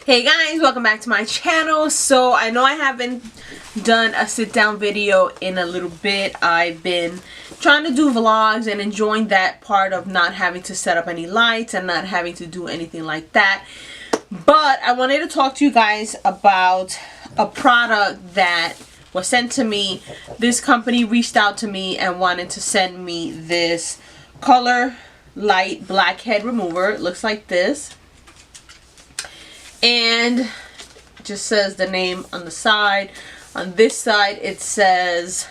Hey guys, welcome back to my channel. So I know I haven't done a sit down video in a little bit. I've been trying to do vlogs and enjoying that part of not having to set up any lights and not having to do anything like that. But I wanted to talk to you guys about a product that was sent to me. This company reached out to me and wanted to send me this color light blackhead remover. It looks like this. And it just says the name on the side. On this side it says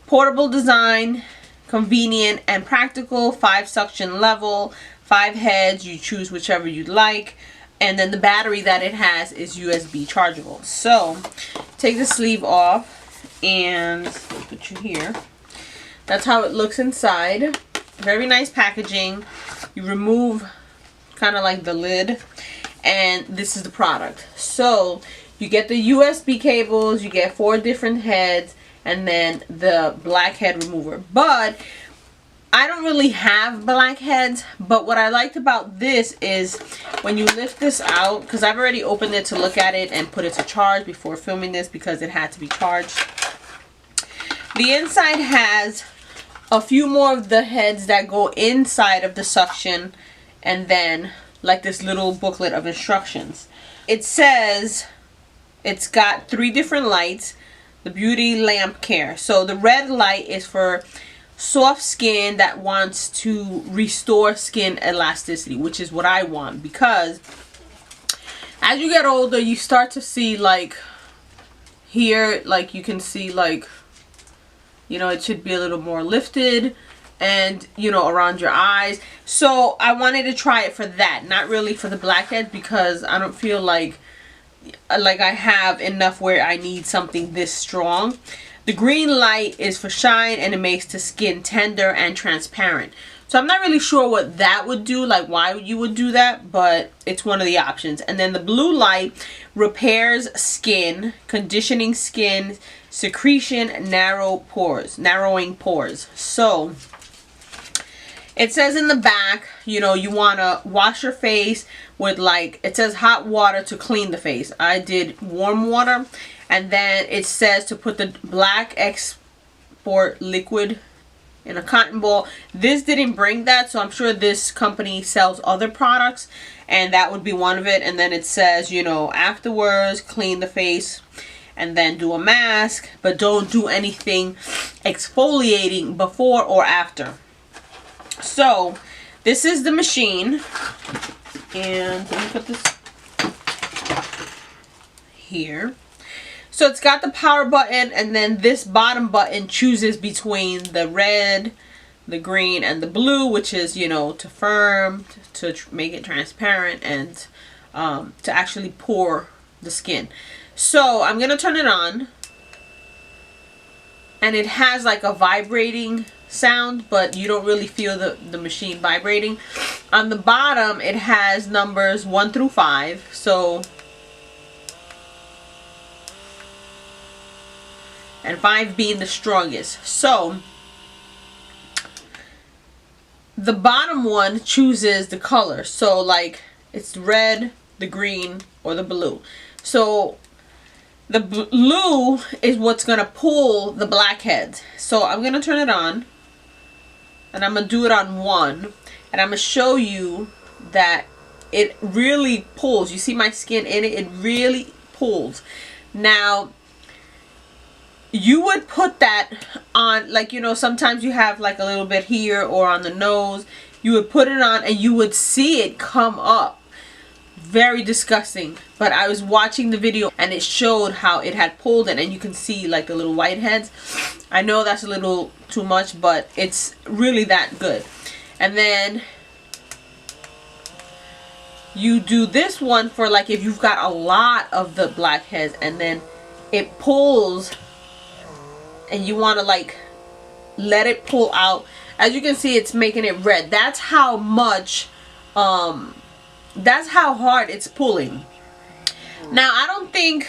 portable design, convenient and practical, 5 suction level, 5 heads, you choose whichever you'd like, and then the battery that it has is USB chargeable. So take the sleeve off and put you here. That's how it looks inside. Very nice packaging. You remove kind of like the lid. And this is the product. So you get the USB cables, you get 4 different heads, and then the blackhead remover. But I don't really have blackheads, but what I liked about this is when you lift this out, because I've already opened it to look at it and put it to charge before filming this because it had to be charged. The inside has a few more of the heads that go inside of the suction, and then like this little booklet of instructions. It says it's got 3 different lights. The beauty lamp care. So the red light is for soft skin that wants to restore skin elasticity, which is what I want, because as you get older you start to see, like here, like you can see, like, you know, it should be a little more lifted, and you know, around your eyes. So I wanted to try it for that, not really for the blackheads, because I don't feel like I have enough where I need something this strong. The green light is for shine, and it makes the skin tender and transparent. So I'm not really sure what that would do, like why you would do that, but it's one of the options. And then the blue light repairs skin, conditioning skin, secretion, narrowing pores. So it says in the back, you know, you want to wash your face with, like, it says hot water to clean the face. I did warm water. And then it says to put the black export liquid in a cotton ball. This didn't bring that, so I'm sure this company sells other products, and that would be one of it. And then it says, you know, afterwards clean the face and then do a mask, but don't do anything exfoliating before or after. So this is the machine, and let me put this here. So it's got the power button, and then this bottom button chooses between the red, the green, and the blue, which is, you know, to firm, to make it transparent, and to actually pour the skin. So I'm gonna turn it on, and it has like a vibrating sound, but you don't really feel the machine vibrating. On the bottom it has numbers 1 through 5, so, and 5 being the strongest. So the bottom one chooses the color, so like it's red, the green, or the blue. So the blue is what's gonna pull the blackheads. So I'm gonna turn it on, and I'm gonna do it on 1, and I'm gonna show you that it really pulls. You see my skin in it? It really pulls. Now you would put that on, like, you know, sometimes you have like a little bit here or on the nose. You would put it on and you would see it come up. Very disgusting. But I was watching the video and it showed how it had pulled it, and you can see like the little white heads. I know that's a little too much, but it's really that good. And then you do this one for like if you've got a lot of the blackheads, and then it pulls and you want to like let it pull out. As you can see, it's making it red. That's how much that's how hard it's pulling. Now I don't think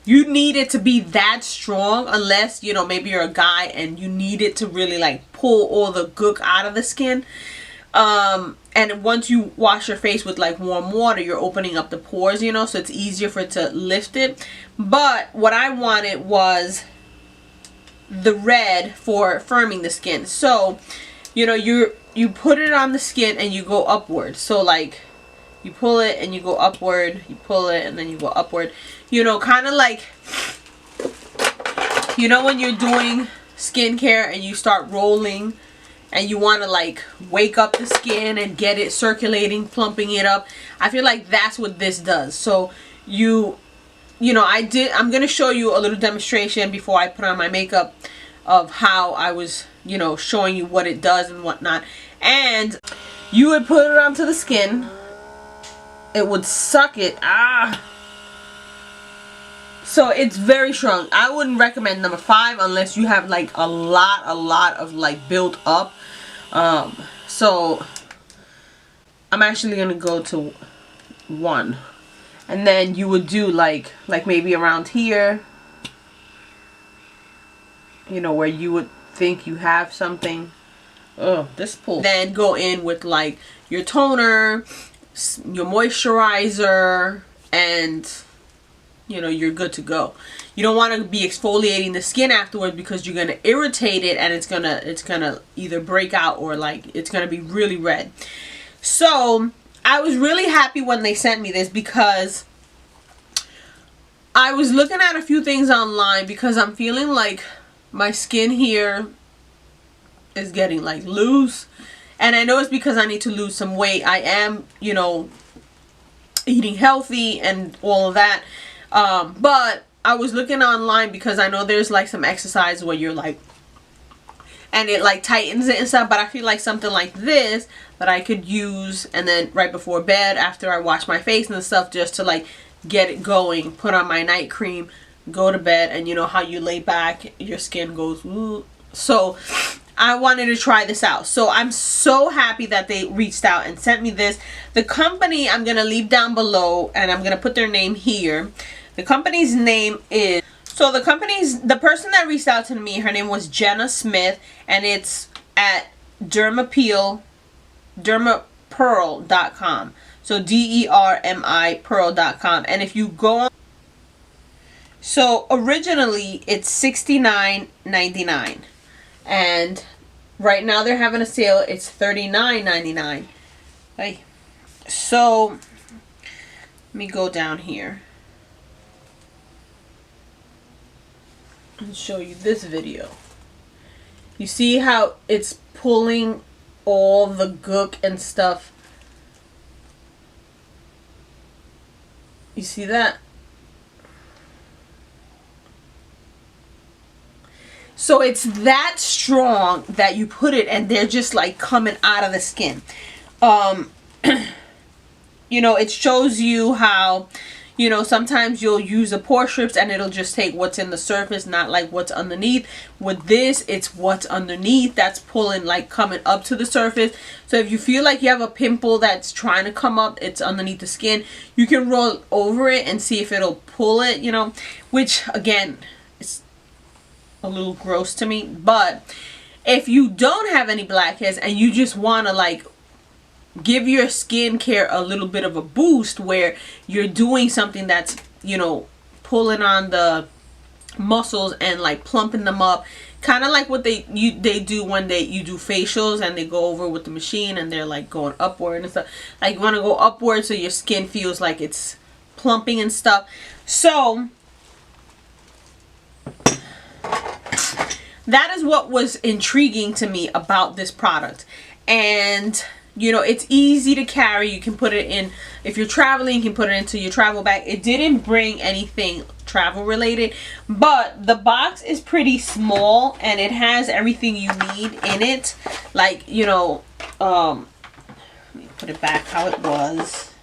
you need it to be that strong, unless, you know, maybe you're a guy and you need it to really like pull all the gook out of the skin. And once you wash your face with like warm water, you're opening up the pores, you know, so it's easier for it to lift it. But what I wanted was the red for firming the skin. So, you know, you put it on the skin and you go upward. So like you pull it and you go upward, you pull it and then you go upward. You know, kind of like, you know, when you're doing skincare and you start rolling and you want to like wake up the skin and get it circulating, plumping it up. I feel like that's what this does. So you know, I'm going to show you a little demonstration before I put on my makeup of how I was, you know, showing you what it does and whatnot. And you would put it onto the skin. It would suck it. So it's very strong. I wouldn't recommend number 5 unless you have like a lot of like built up. So I'm actually gonna go to 1, and then you would do like maybe around here, you know, where you would think you have something. Oh, this pull. Then go in with like your toner, your moisturizer, and you know, you're good to go. You don't want to be exfoliating the skin afterwards because you're going to irritate it and it's gonna either break out or like it's going to be really red. So I was really happy when they sent me this because I was looking at a few things online because I'm feeling like my skin here is getting like loose, and I know it's because I need to lose some weight. I am, you know, eating healthy and all of that. But I was looking online because I know there's like some exercise where you're like, and it like tightens it and stuff, but I feel like something like this that I could use and then right before bed after I wash my face and stuff, just to like get it going, put on my night cream, go to bed, and you know how you lay back, your skin goes ooh. So I wanted to try this out. So I'm so happy that they reached out and sent me this. The company I'm going to leave down below, and I'm going to put their name here. The company's name is, so the person that reached out to me, her name was Jenna Smith, and it's at DermiPearl.com. So DERMI Pearl.com. And if you go on, so originally it's $69.99, and right now they're having a sale. It's $39.99. Hey, so let me go down here and show you this video. You see how it's pulling all the gook and stuff? You see that? So it's that strong that you put it and they're just like coming out of the skin. You know, it shows you how, you know, sometimes you'll use a pore strips and it'll just take what's in the surface, not like what's underneath. With this, it's what's underneath that's pulling, like coming up to the surface. So if you feel like you have a pimple that's trying to come up, it's underneath the skin, you can roll over it and see if it'll pull it, you know, which again, it's a little gross to me. But if you don't have any blackheads and you just want to like give your skincare a little bit of a boost where you're doing something that's, you know, pulling on the muscles and like plumping them up, kind of like what they do when you do facials and they go over with the machine and they're like going upward and stuff. Like you want to go upward so your skin feels like it's plumping and stuff. So that is what was intriguing to me about this product. And you know, it's easy to carry. You can put it in, if you're traveling, you can put it into your travel bag. It didn't bring anything travel related, but the box is pretty small and it has everything you need in it. Like, you know, let me put it back how it was.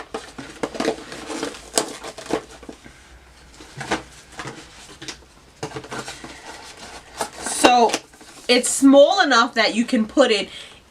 So it's small enough that you can put it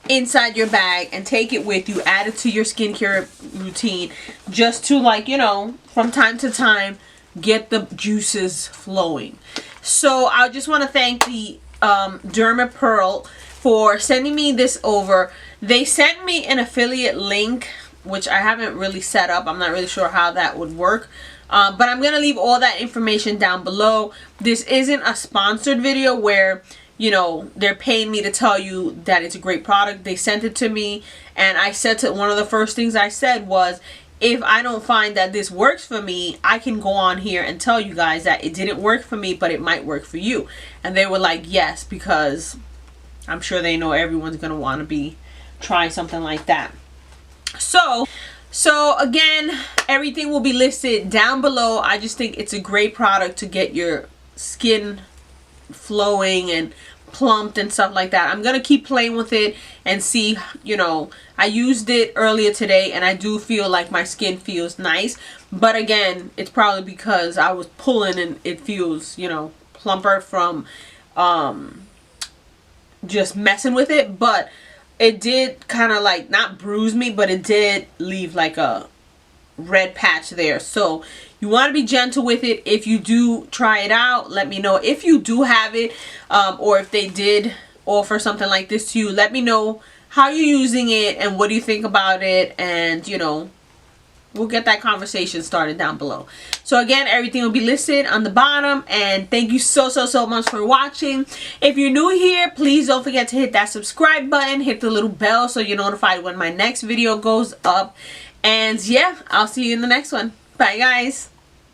inside your bag and take it with you, add it to your skincare routine, just to, like, you know, from time to time get the juices flowing. So I just want to thank the DermiPearl for sending me this over. They sent me an affiliate link, which I haven't really set up. I'm not really sure how that would work. But I'm going to leave all that information down below. This isn't a sponsored video where, you know, they're paying me to tell you that it's a great product. They sent it to me, and I said to one of the first things I said was, if I don't find that this works for me, I can go on here and tell you guys that it didn't work for me, but it might work for you. And they were like, yes, because I'm sure they know everyone's going to want to be trying something like that. So again, everything will be listed down below. I just think it's a great product to get your skin flowing and plumped and stuff like that. I'm gonna keep playing with it and see, you know, I used it earlier today and I do feel like my skin feels nice, but again, it's probably because I was pulling and it feels, you know, plumper from just messing with it. But it did kind of like not bruise me, but it did leave like a red patch there. So you want to be gentle with it. If you do try it out, let me know. If you do have it, or if they did offer something like this to you, let me know how you're using it and what do you think about it, and you know, we'll get that conversation started down below. So again, everything will be listed on the bottom, and thank you so much for watching. If you're new here, please don't forget to hit that subscribe button, hit the little bell so you're notified when my next video goes up. And yeah, I'll see you in the next one. Bye guys.